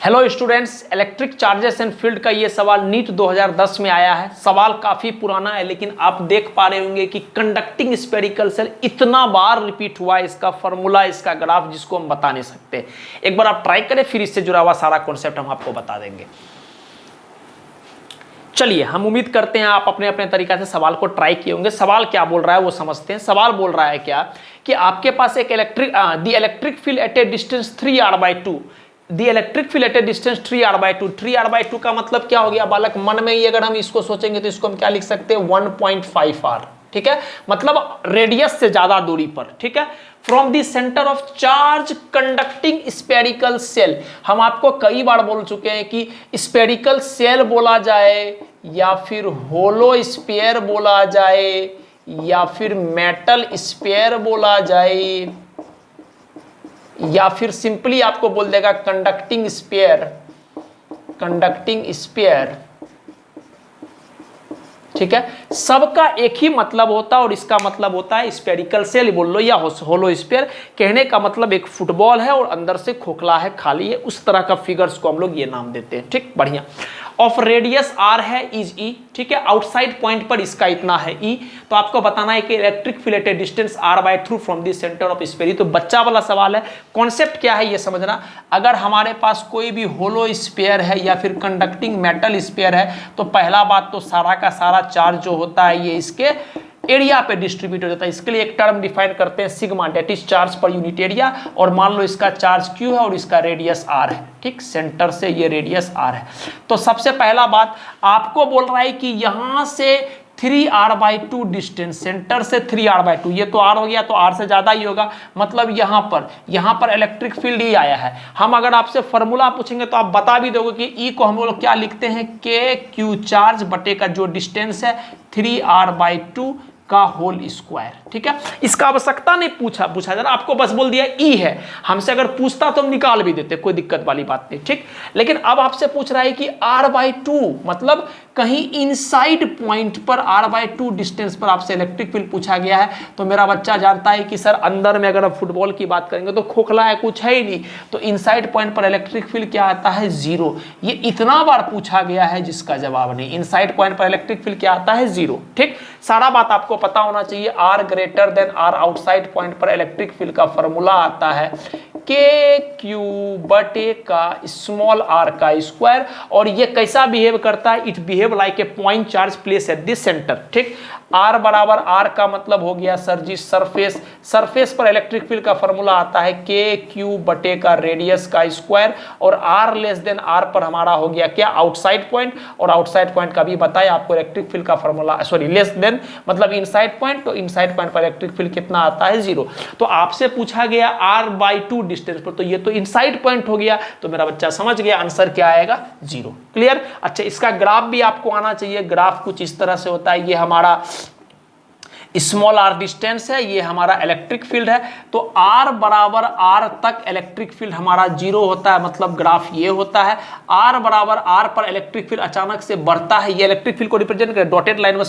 Hello students, electric charges and field का ये सवाल नीट 2010 में आया है। सवाल काफी पुराना है, लेकिन आप देख पा रहे होंगे कि कंडक्टिंग स्फेरिकल सेल इतना बार रिपीट हुआ है, इसका फॉर्मूला, इसका ग्राफ, जिसको हम बता नहीं सकते। एक बार आप ट्राई करें, फिर इससे जुड़ा हुआ सारा कॉन्सेप्ट हम आपको बता देंगे। चलिए, हम उम्मीद करते हैं आप अपने अपने तरीका से सवाल को ट्राई किए होंगे। सवाल क्या बोल रहा है वो समझते हैं। सवाल बोल रहा है क्या कि आपके पास एक electric field at A distance 3r/2, the electric field at A distance 3r/2। 3r/2 का मतलब क्या हो गया बालक? मन में ही अगर हम इसको सोचेंगे तो इसको हम क्या लिख सकते हैं? 1.5r। ठीक है, मतलब रेडियस से ज्यादा दूरी पर। ठीक है, from the centre of charge conducting spherical shell. हम आपको कई बार बोल चुके हैं कि स्फेरिकल सेल बोला जाए या फिर होलो स्फीयर बोला जाए या फिर मेटल स्फीयर बोला जाए या फिर सिंपली आपको बोल देगा कंडक्टिंग स्फीयर, कंडक्टिंग स्फीयर। ठीक है, सबका एक ही मतलब होता है और इसका मतलब होता है स्फेरिकल सेल बोल लो या होलो स्फीयर। कहने का मतलब एक फुटबॉल है और अंदर से खोखला है, खाली है, उस तरह का फिगर्स को हम लोग ये नाम देते हैं। ठीक, बढ़िया। ऑफ रेडियस आर है इज ई। ठीक है, आउटसाइड पॉइंट पर इसका इतना है ई। तो आपको बताना है कि electric field at A distance r/2 from the centre of sphere. तो बच्चा वाला सवाल है। कॉन्सेप्ट क्या है ये समझना। अगर हमारे पास कोई भी होलो स्फीयर है या फिर कंडक्टिंग मेटल स्फीयर है, तो पहला बात तो सारा का सारा चार्ज जो होता है ये इसके एरिया पे डिस्ट्रीब्यूट हो जाता है। इसके लिए एक टर्म डिफाइन करते हैं sigma, that is charge per unit area. और मान लो इसका चार्ज Q है और इसका रेडियस R है। ठीक, सेंटर से ये रेडियस R है। तो सबसे पहला बात आपको बोल रहा है कि यहां से 3r/2 डिस्टेंस, सेंटर से 3r/2, ये तो R हो गया, तो R से ज्यादा ही होगा। मतलब यहां पर इलेक्ट्रिक फील्ड ही आया है। हम अगर आपसे फॉर्मूला पूछेंगे तो आप बता भी दोगे कि E को हम लोग क्या लिखते हैं? KQ चार्ज बटे का जो डिस्टेंस है 3r/2 का होल स्क्वायर। ठीक है, इसका आवश्यकता नहीं पूछा जरा, आपको बस बोल दिया ई है। हमसे अगर पूछता तो हम निकाल भी देते, कोई दिक्कत वाली बात नहीं। ठीक, लेकिन अब आपसे पूछ रहा है कि r/2 मतलब कहीं इनसाइड पॉइंट पर r/2 डिस्टेंस पर आपसे इलेक्ट्रिक फील्ड पूछा गया है। तो मेरा बच्चा जानता है कि सर अंदर में अगर हम फुटबॉल की बात करेंगे तो खोखला है, कुछ है ही नहीं। तो इनसाइड पॉइंट पर इलेक्ट्रिक फील्ड क्या आता है? 0। ये इतना बार पूछा गया है जिसका जवाब नहीं। इनसाइड पॉइंट पर इलेक्ट्रिक फील्ड क्या आता है? 0। ठीक, सारा बात आपको पता होना चाहिए। R greater than R outside point पर इलेक्ट्रिक फील्ड का फॉर्मूला आता है KQ बटे का स्मॉल r का स्क्वायर। और ये कैसा बिहेव करता है? It behave like a point charge place at this centre. ठीक, R बराबर R का मतलब हो गया सर जी सरफेस। सरफेस पर इलेक्ट्रिक फील्ड का फॉर्मूला आता है KQ बटे का रेडियस का स्क्वायर। और R लेस देन R पर हमारा हो गया क्या? Outside point. और आउटसाइड पॉइंट का भी बताया आपको इलेक्ट्रिक फील्ड का फॉर्मूला, सॉरी लेस देन मतलब इनसाइड पॉइंट। तो इनसाइड पॉइंट पर इलेक्ट्रिक फील्ड कितना आता है? 0। तो आपसे पूछा गया r/2 डिस्टेंस पर, तो ये तो इनसाइड पॉइंट हो गया। तो मेरा बच्चा समझ गया आंसर क्या आएगा? 0। क्लियर? अच्छा, इसका ग्राफ भी आपको आना चाहिए। ग्राफ कुछ इस तरह से होता है। ये हमारा स्मॉल r डिस्टेंस है, ये हमारा इलेक्ट्रिक फील्ड है। तो r बराबर R तक इलेक्ट्रिक फील्ड हमारा 0 होता है, मतलब ग्राफ ये होता है। r बराबर R पर इलेक्ट्रिक फील्ड अचानक से बढ़ता है। ये इलेक्ट्रिक फील्ड को रिप्रेजेंट कर डॉटेड लाइन में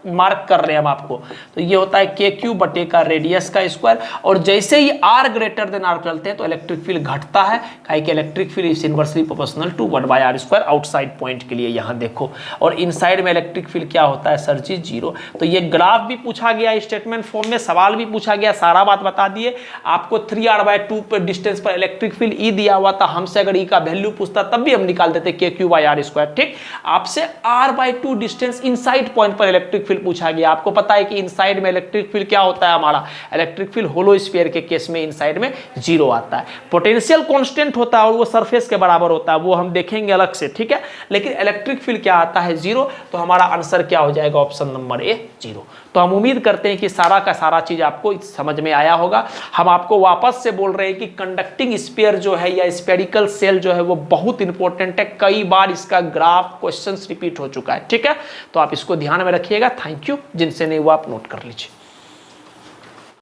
मार्क कर रहे हैं हम आपको। तो ये होता है KQ बटे का रेडियस का स्क्वायर। और जैसे ही R ग्रेटर देन R चलते हैं तो इलेक्ट्रिक फील्ड घटता है, काहे कि electric field is inversely proportional to 1/r² outside point के लिए। यहाँ देखो, और इनसाइड में इलेक्ट्रिक फील्ड क्या होता है सर जी? 0। तो ये ग्राफ भी पूछा गया स्टेटमेंट फॉर्म में, सवाल भी पूछा गया, सारा बात बता दिए आपको। 3r/2 पर डिस्टेंस पर इलेक्ट्रिक फील्ड ई दिया हुआ था। हमसे अगर ई का वैल्यू पूछता तब भी हम निकाल देते KQ/r²। ठीक, आपसे r/2 डिस्टेंस इनसाइड पॉइंट पर इलेक्ट्रिक फील्ड पूछा गया। आपको पता है कि इनसाइड में इलेक्ट्रिक फील्ड क्या होता है? हमारा इलेक्ट्रिक फील्ड होलो स्फीयर के केस में इनसाइड में 0 आता है। पोटेंशियल कांस्टेंट होता है और वो सरफेस के बराबर होता है, वो हम देखेंगे अलग से। ठीक है, लेकिन इलेक्ट्रिक फील्ड क्या आता है? 0। तो हमारा आंसर क्या हो जाएगा? Option number A, 0। तो हम उम्मीद करते हैं कि सारा का सारा चीज आपको समझ में आया होगा। हम आपको वापस से बोल रहे हैं कि कंडक्टिंग स्फीयर जो है या स्फेरिकल सेल जो है वो बहुत इंपॉर्टेंट है। कई बार इसका ग्राफ क्वेश्चंस रिपीट हो चुका है। ठीक है, तो आप इसको ध्यान में रखिएगा। Thank you. जिनसे नहीं हुआ आप नोट कर लीजिए।